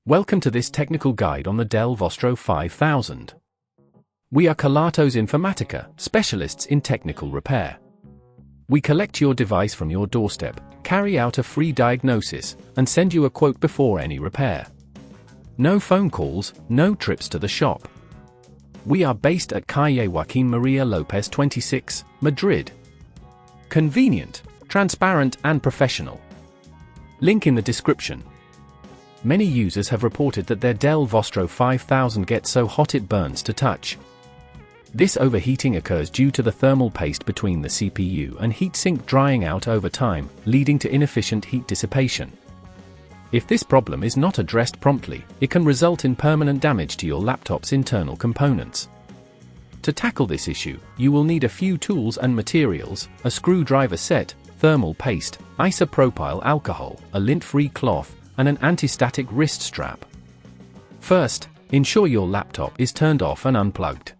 Welcome to this technical guide on the Dell Vostro 5000. We are Kelatos Informatica, specialists in technical repair. We collect your device from your doorstep, carry out a free diagnosis, and send you a quote before any repair. No phone calls, no trips to the shop. We are based at Calle Joaquín María López 26, Madrid. Convenient, transparent and professional. Link in the description. Many users have reported that their Dell Vostro 5000 gets so hot it burns to touch. This overheating occurs due to the thermal paste between the CPU and heatsink drying out over time, leading to inefficient heat dissipation. If this problem is not addressed promptly, it can result in permanent damage to your laptop's internal components. To tackle this issue, you will need a few tools and materials: a screwdriver set, thermal paste, isopropyl alcohol, a lint-free cloth, and an anti-static wrist strap. First, ensure your laptop is turned off and unplugged.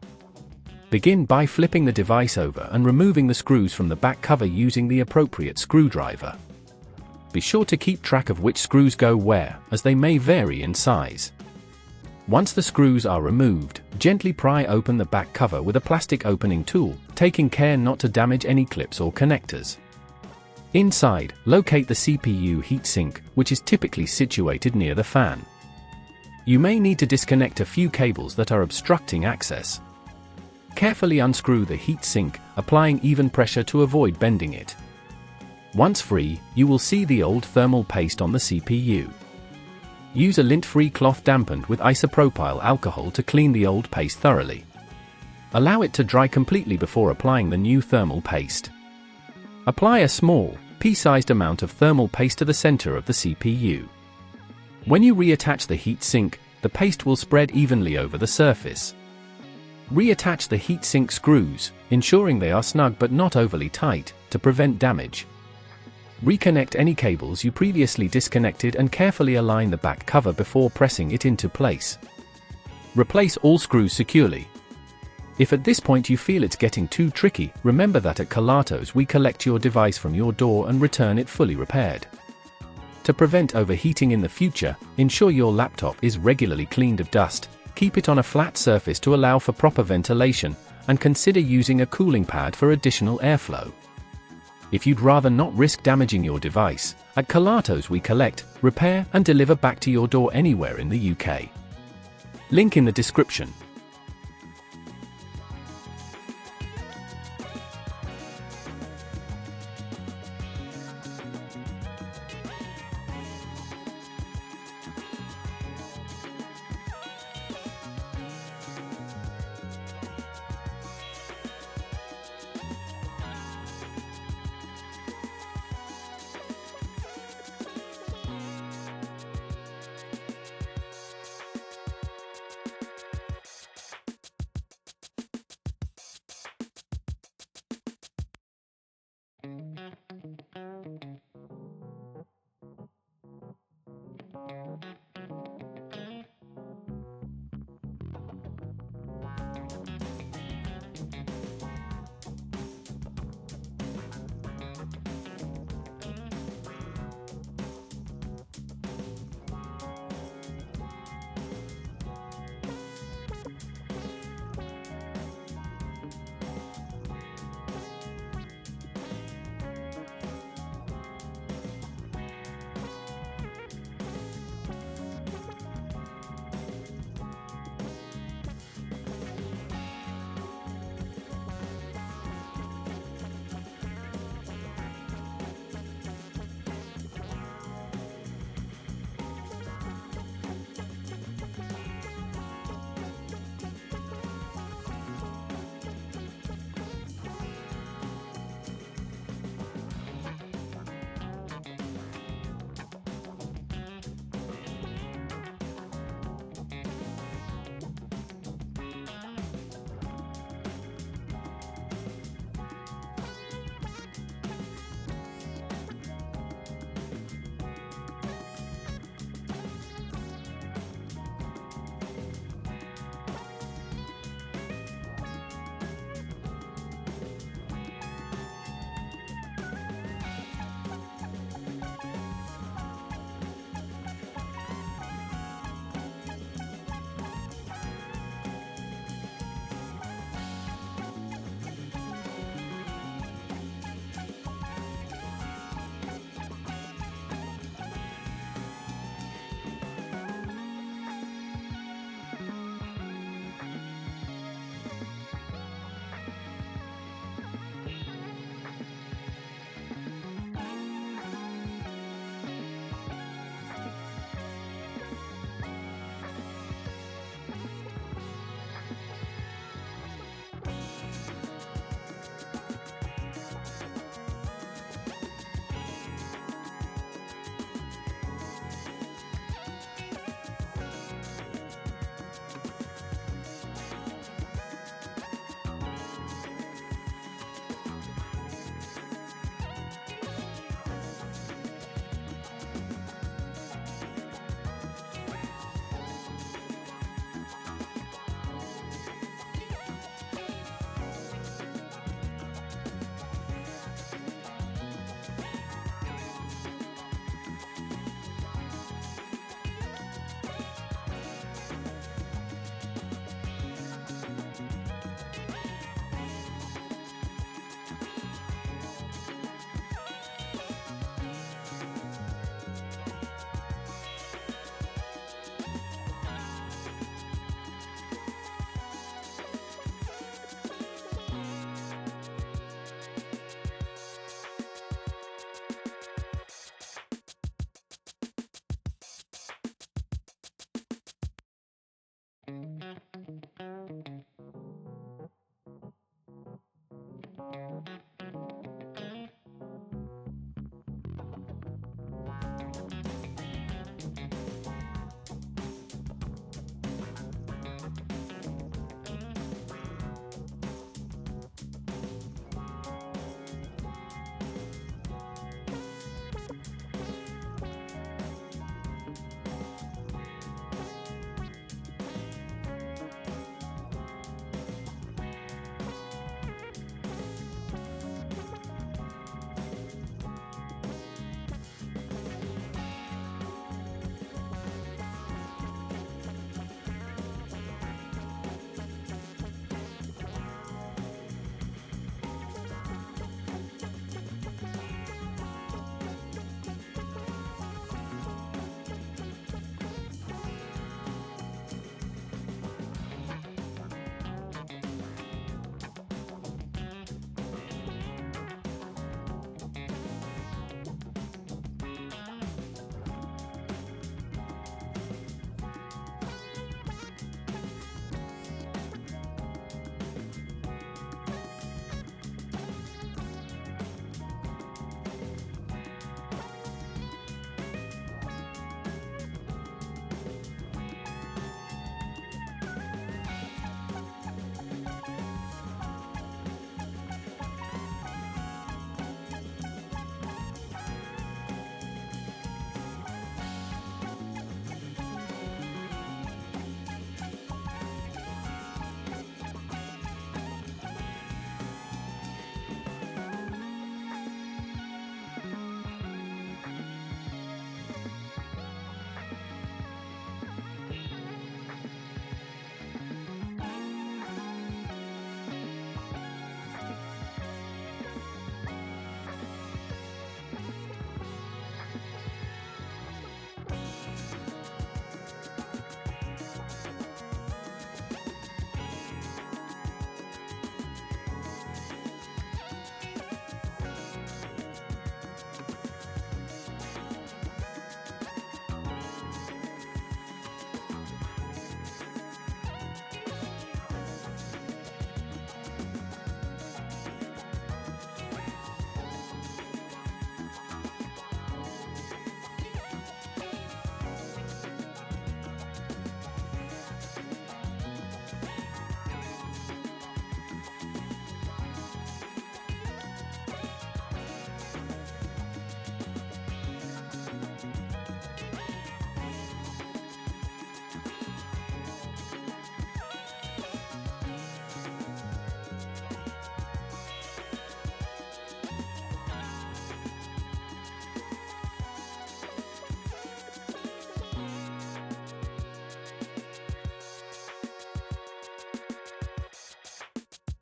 Begin by flipping the device over and removing the screws from the back cover using the appropriate screwdriver. Be sure to keep track of which screws go where, as they may vary in size. Once the screws are removed, gently pry open the back cover with a plastic opening tool, taking care not to damage any clips or connectors. Inside, locate the CPU heatsink, which is typically situated near the fan. You may need to disconnect a few cables that are obstructing access. Carefully unscrew the heatsink, applying even pressure to avoid bending it. Once free, you will see the old thermal paste on the CPU. Use a lint-free cloth dampened with isopropyl alcohol to clean the old paste thoroughly. Allow it to dry completely before applying the new thermal paste. Apply a small, pea-sized amount of thermal paste to the center of the CPU. When you reattach the heatsink, the paste will spread evenly over the surface. Reattach the heatsink screws, ensuring they are snug but not overly tight, to prevent damage. Reconnect any cables you previously disconnected and carefully align the back cover before pressing it into place. Replace all screws securely. If at this point you feel it's getting too tricky, remember that at Kelatos we collect your device from your door and return it fully repaired. To prevent overheating in the future, ensure your laptop is regularly cleaned of dust, keep it on a flat surface to allow for proper ventilation, and consider using a cooling pad for additional airflow. If you'd rather not risk damaging your device, at Kelatos we collect, repair and deliver back to your door anywhere in the UK. Link in the description.